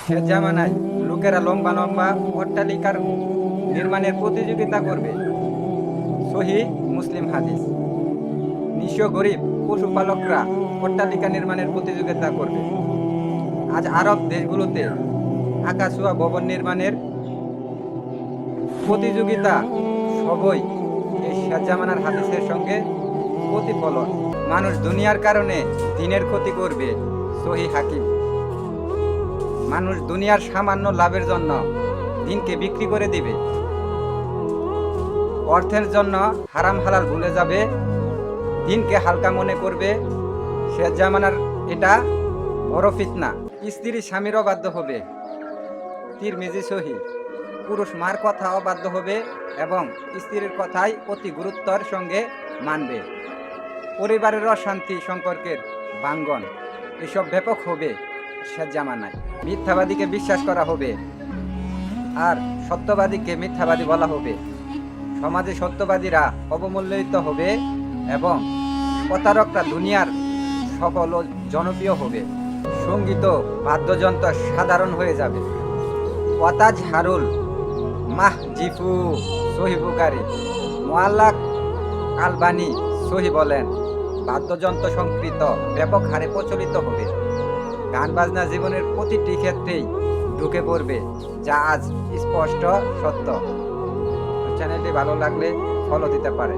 সে জামানায় লোকেরা লম্বা লম্বা অট্টালিকার নির্মাণের প্রতিযোগিতা করবে। সহিহ মুসলিম হাদিস। নিঃস্ব গরিব পশুপালকরা অট্টালিকা নির্মাণের প্রতিযোগিতা করবে। আজ আরব দেশগুলোতে আকাশছোঁয়া ভবন নির্মাণের প্রতিযোগিতা সবই এই শেষ জামানার হাদিসের সঙ্গে প্রতিফলন। মানুষ দুনিয়ার কারণে দিনের ক্ষতি করবে। সহিহ হাকিম। মানুষ দুনিয়ার সামান্য লাভের জন্য দিনকে বিক্রি করে দিবে। অর্থের জন্য হারাম হালাল ভুলে যাবে, দিনকে হালকা মনে করবে। শেষ জামানার এটা বড় ফিতনা। স্ত্রী স্বামীর অবাধ্য হবে। তিরমিজি সহিহ। পুরুষ মার কথা অবাধ্য হবে এবং স্ত্রীর কথাই অতি গুরুত্বের সঙ্গে মানবে। পরিবারের অশান্তি, সম্পর্কের ভাঙ্গন এসব ব্যাপক হবে শেষ জামানায়। মিথ্যাবাদীকে বিশ্বাস করা হবে আর সত্যবাদীকে মিথ্যাবাদী বলা হবে। সমাজে সত্যবাদীরা অবমূল্যায়িত হবে এবং প্রতারকরা দুনিয়ার সফল ও জনপ্রিয় হবে। সঙ্গীত বাদ্যযন্ত্র সাধারণ হয়ে যাবে। ওয়াতাজ হারুল মাহজিফু। সহিহ বুখারী। মুআল্লাক আলবানী সহিহ বলেন, বাদ্যযন্ত্র সংস্কৃত ব্যাপক হারে প্রচলিত হবে। গান বাজনা জীবনের প্রতিটি ক্ষেত্রেই ঢুকে পড়বে, যা আজ স্পষ্ট সত্য। চ্যানেলটি ভালো লাগলে ফলো দিতে পারে।